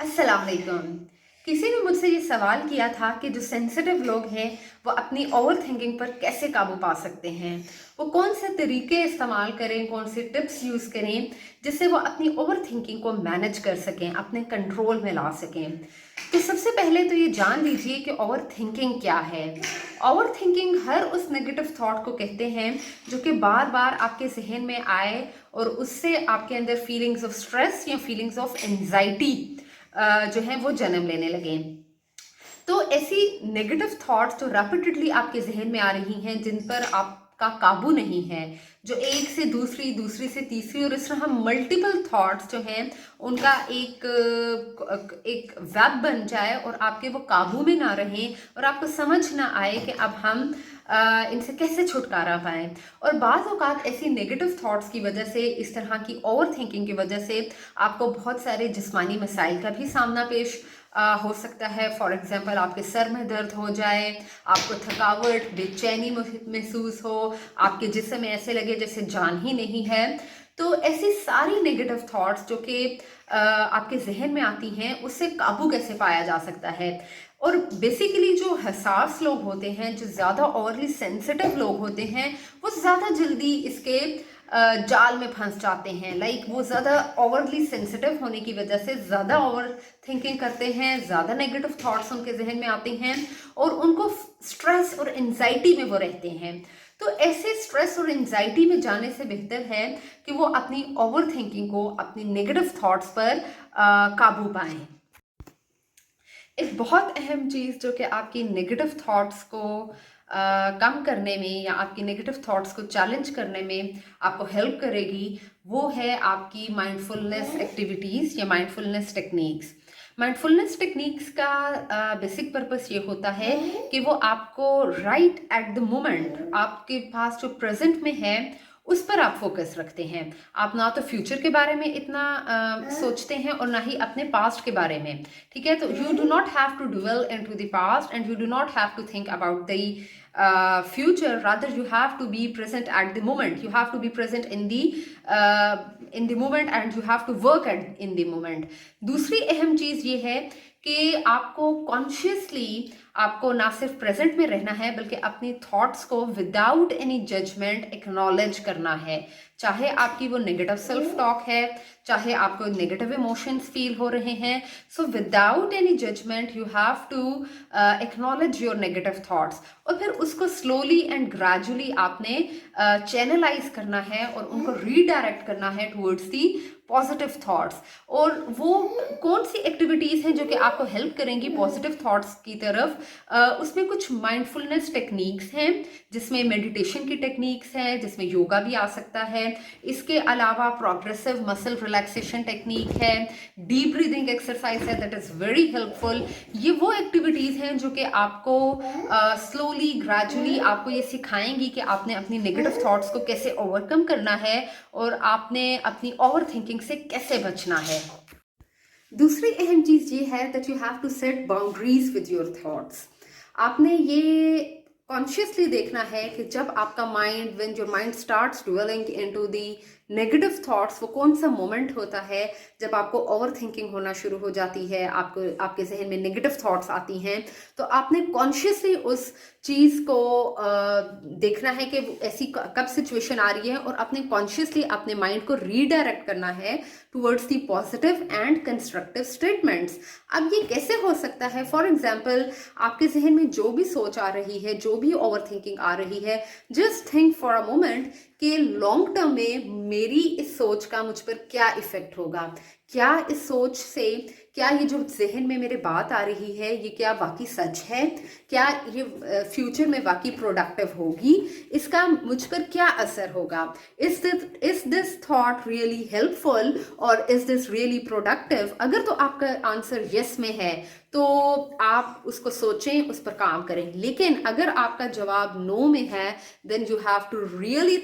अस्सलाम वालेकुम। किसी ने मुझसे ये सवाल किया था कि जो सेंसिटिव लोग हैं वो अपनी ओवर थिंकिंग पर कैसे काबू पा सकते हैं। वो कौन से तरीके इस्तेमाल करें, कौन से टिप्स यूज़ करें जिससे वो अपनी ओवर थिंकिंग को मैनेज कर सकें, अपने कंट्रोल में ला सकें। तो सबसे पहले तो ये जान लीजिए कि ओवर थिंकिंग क्या है। ओवर थिंकिंग हर उस नेगेटिव थॉट को कहते हैं जो कि बार बार आपके जहन में आए और उससे आपके अंदर फीलिंग्स ऑफ स्ट्रेस या फीलिंग्स ऑफ एंजाइटी जो है वो जन्म लेने लगे। तो ऐसी नेगेटिव थॉट्स जो रैपिडली आपके जहन में आ रही हैं, जिन पर आपका काबू नहीं है, जो एक से दूसरी, दूसरी से तीसरी और इस तरह मल्टीपल थॉट्स जो हैं उनका एक वेब बन जाए और आपके वो काबू में ना रहें और आपको समझ ना आए कि अब हम इनसे कैसे छुटकारा पाएं। और बाज़ औक़ात ऐसी नेगेटिव थॉट्स की वजह से, इस तरह की ओवर थिंकिंग की वजह से आपको बहुत सारे जिस्मानी मसाइल का भी सामना पेश हो सकता है। फॉर एग्जांपल आपके सर में दर्द हो जाए, आपको थकावट, बेचैनी महसूस हो, आपके जिस्म में ऐसे लगे जैसे जान ही नहीं है। तो ऐसी सारी नेगेटिव थॉट्स जो कि आपके जहन में आती हैं, उससे काबू कैसे पाया जा सकता है। और बेसिकली जो हसास लोग होते हैं, जो ज़्यादा ओवरली सेंसिटिव लोग होते हैं, वो ज़्यादा जल्दी इसके जाल में फंस जाते हैं। लाइक वो ज़्यादा ओवरली सेंसिटिव होने की वजह से ज़्यादा ओवर थिंकिंग करते हैं, ज़्यादा नेगेटिव थॉट्स उनके जहन में आते हैं और उनको स्ट्रेस और एंजाइटी में वो रहते हैं। तो ऐसे स्ट्रेस और एंजाइटी में जाने से बेहतर है कि वो अपनी ओवर थिंकिंग को, अपनी नेगेटिव थॉट्स पर काबू पाएं। एक बहुत अहम चीज़ जो कि आपकी नेगेटिव थॉट्स को कम करने में या आपकी नेगेटिव थॉट्स को चैलेंज करने में आपको हेल्प करेगी, वो है आपकी माइंडफुलनेस एक्टिविटीज़ या माइंडफुलनेस टेक्निक्स। माइंडफुलनेस टेक्निक्स का बेसिक पर्पस ये होता है कि वो आपको राइट एट द मोमेंट, आपके पास जो प्रेजेंट में है उस पर आप फोकस रखते हैं। आप ना तो फ्यूचर के बारे में इतना सोचते हैं और ना ही अपने पास्ट के बारे में। ठीक है, तो you do not have to dwell into the past and you do not have to think about the future. Rather, you have to be present at the moment. You have to be present in the moment and you have to work in the moment. दूसरी अहम चीज़ ये है कि आपको consciously, आपको ना सिर्फ प्रेजेंट में रहना है बल्कि अपनी थॉट्स को विदाउट एनी जजमेंट एक्नॉलेज करना है। चाहे आपकी वो नेगेटिव सेल्फ टॉक है, चाहे आपको नेगेटिव इमोशंस फील हो रहे हैं, so without any judgement you have to acknowledge your negative thoughts और फिर उसको स्लोली एंड ग्रेजुअली आपने चैनलाइज करना है और उनको रीडायरेक्ट करना है टुवर्ड्स दी पॉजिटिव थॉट्स। और वो कौन सी एक्टिविटीज़ हैं जो कि आपको हेल्प करेंगी पॉजिटिव थॉट्स की तरफ, उसमें कुछ माइंडफुलनेस टेक्निक्स हैं, जिसमें मेडिटेशन की टेक्निक्स हैं, जिसमें योगा भी आ सकता है। इसके अलावा प्रोग्रेसिव मसल रिलैक्सेशन टेक्निक है, डीप ब्रीदिंग एक्सरसाइज है, दैट इज़ वेरी हेल्पफुल। ये वो एक्टिविटीज़ हैं जो कि आपको स्लोली ग्रेजुअली आपको ये सिखाएंगी कि आपने अपनी नेगेटिव थॉट्स को कैसे ओवरकम करना है और आपने अपनी ओवर थिंकिंग से कैसे बचना है। दूसरी अहम चीज़ ये है that you have to set boundaries with your thoughts. आपने ये कॉन्शियसली देखना है कि जब आपका mind, when your mind starts dwelling into the negative thoughts, वो कौन सा मोमेंट होता है जब आपको ओवर थिंकिंग होना शुरू हो जाती है, आपको आपके जहन में नेगेटिव थॉट्स आती हैं। तो आपने कॉन्शियसली उस चीज़ को देखना है कि ऐसी कब सिचुएशन आ रही है और अपने कॉन्शियसली अपने माइंड को रीडायरेक्ट करना है towards the positive and constructive statements. अब ये कैसे हो सकता है? फॉर एग्जाम्पल, आपके जहन में जो भी सोच आ रही है, जो भी ओवर थिंकिंग आ रही है, just think for a moment कि लॉन्ग टर्म में मेरी इस सोच का मुझ पर क्या इफेक्ट होगा। क्या इस सोच से, क्या ये जो जहन में मेरे बात आ रही है, ये क्या वाकई सच है? क्या ये फ्यूचर में वाकई प्रोडक्टिव होगी? इसका मुझ पर क्या असर होगा? Is this thought really helpful और इज दिस रियली प्रोडक्टिव? अगर तो आपका आंसर यस में है तो आप उसको सोचें, उस पर काम करें। लेकिन अगर आपका जवाब नो में है, then you have to really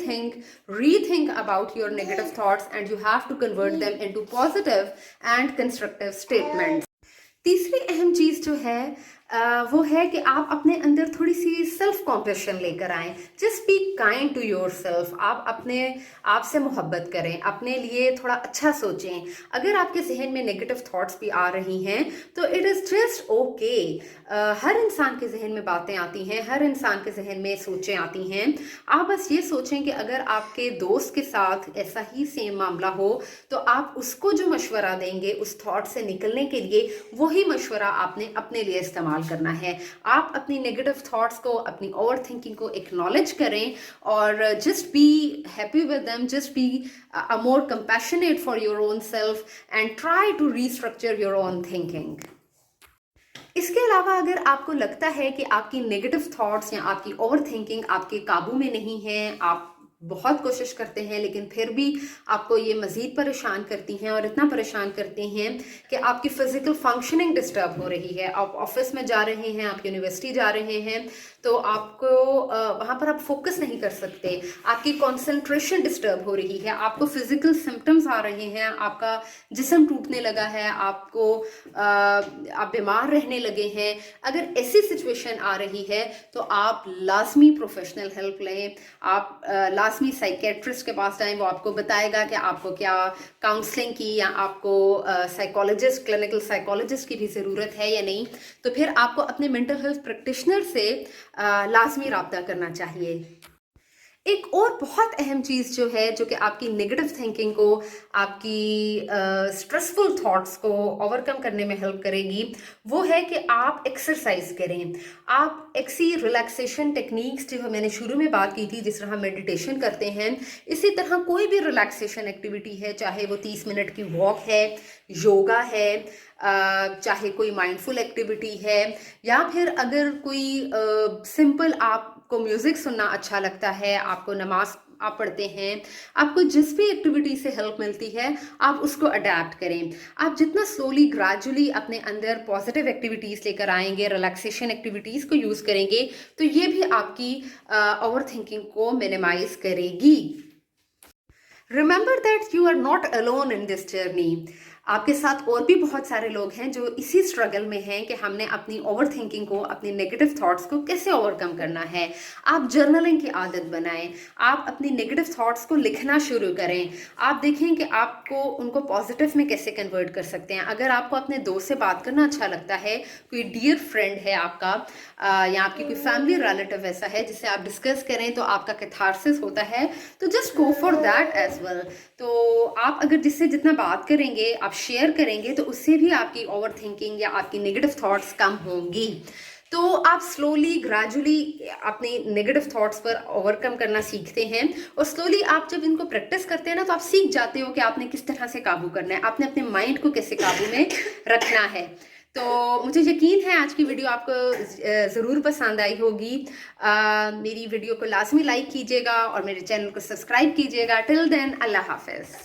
rethink about your negative thoughts and you have to convert them into positive and constructive statements. तीसरी अहम चीज़ जो है वो है कि आप अपने अंदर थोड़ी सी सेल्फ कॉम्पेशन लेकर आएं। Just be kind to yourself. आप अपने आप से मोहब्बत करें, अपने लिए थोड़ा अच्छा सोचें। अगर आपके जहन में नेगेटिव थॉट्स भी आ रही हैं तो इट इज़ जस्ट ओके। हर इंसान के जहन में बातें आती हैं, हर इंसान के जहन में सोचें आती हैं। आप बस ये सोचें कि अगर आपके दोस्त के साथ ऐसा ही सेम मामला हो तो आप उसको जो मशवरा देंगे उस थॉट से निकलने के लिए, वही मशवरा आपने अपने लिए इस्तेमाल करना है। आप अपनी नेगेटिव थॉट्स को, अपनी ओवर थिंकिंग को एक्नॉलेज करें और just be happy with them, just be more compassionate for your own self and try to restructure your own thinking. इसके अलावा अगर आपको लगता है कि आपकी नेगेटिव थॉट्स या आपकी ओवर थिंकिंग आपके काबू में नहीं है, आप बहुत कोशिश करते हैं लेकिन फिर भी आपको ये मज़ीद परेशान करती हैं और इतना परेशान करती हैं कि आपकी फ़िज़िकल फंक्शनिंग डिस्टर्ब हो रही है। आप ऑफिस में जा रहे हैं, आप यूनिवर्सिटी जा रहे हैं तो आपको वहाँ पर आप फोकस नहीं कर सकते, आपकी कंसंट्रेशन डिस्टर्ब हो रही है, आपको फिज़िकल सिम्टम्स आ रहे हैं, आपका जिस्म टूटने लगा है, आप बीमार रहने लगे हैं। अगर ऐसी सिचुएशन आ रही है तो आप लाजमी प्रोफेशनल हेल्प लें। आप लाजमी साइकेट्रिस्ट के पास जाएं, वो आपको बताएगा कि आपको क्या काउंसलिंग की या आपको साइकोलॉजिस्ट, क्लिनिकल साइकोलॉजिस्ट की भी ज़रूरत है या नहीं। तो फिर आपको अपने मेंटल हेल्थ प्रैक्टिशनर से लाजमी रब्ता करना चाहिए। एक और बहुत अहम चीज़ जो है, जो कि आपकी नेगेटिव थिंकिंग को, आपकी स्ट्रेसफुल थॉट्स को ओवरकम करने में हेल्प करेगी, वो है कि आप एक्सरसाइज करें। आप ऐसी रिलैक्सेशन टेक्निक्स जो मैंने शुरू में बात की थी, जिस तरह हम मेडिटेशन करते हैं, इसी तरह कोई भी रिलैक्सेशन एक्टिविटी है, चाहे वो 30 मिनट की वॉक है, योगा है, चाहे कोई माइंडफुल एक्टिविटी है, या फिर अगर कोई सिंपल आपको म्यूज़िक सुनना अच्छा लगता है, आपको नमाज आप पढ़ते हैं, आपको जिस भी एक्टिविटी से हेल्प मिलती है आप उसको अडेप्ट करें। आप जितना स्लोली ग्रेजुअली अपने अंदर पॉजिटिव एक्टिविटीज़ लेकर आएंगे, रिलैक्सेशन एक्टिविटीज़ को यूज़ करेंगे, तो ये भी आपकी ओवर थिंकिंग को मिनिमाइज करेगी। Remember that you are not alone in this journey. आपके साथ और भी बहुत सारे लोग हैं जो इसी स्ट्रगल में हैं कि हमने अपनी ओवर थिंकिंग को, अपनी नेगेटिव थॉट्स को कैसे ओवरकम करना है। आप जर्नलिंग की आदत बनाएं, आप अपनी नेगेटिव थॉट्स को लिखना शुरू करें। आप देखें कि आपको उनको पॉजिटिव में कैसे कन्वर्ट कर सकते हैं। अगर आपको अपने दोस्त से बात करना अच्छा लगता है, कोई डियर फ्रेंड है आपका, या आपकी कोई फैमिली रिलेटिव ऐसा है जिससे आप डिस्कस करें तो आपका कैथारसिस होता है, तो just go for that as well. तो आप अगर जिससे जितना बात करेंगे, आप शेयर करेंगे, तो उससे भी आपकी ओवर थिंकिंग या आपकी नेगेटिव थॉट्स कम होंगी। तो आप स्लोली ग्रेजुअली अपने नेगेटिव थॉट्स पर ओवरकम करना सीखते हैं, और स्लोली आप जब इनको प्रैक्टिस करते हैं ना, तो आप सीख जाते हो कि आपने किस तरह से काबू करना है, आपने अपने माइंड को कैसे काबू में रखना है। तो मुझे यकीन है आज की वीडियो आपको ज़रूर पसंद आई होगी। मेरी वीडियो को लाजमी लाइक कीजिएगा और मेरे चैनल को सब्सक्राइब कीजिएगा। टिल देन, अल्लाह हाफिज़।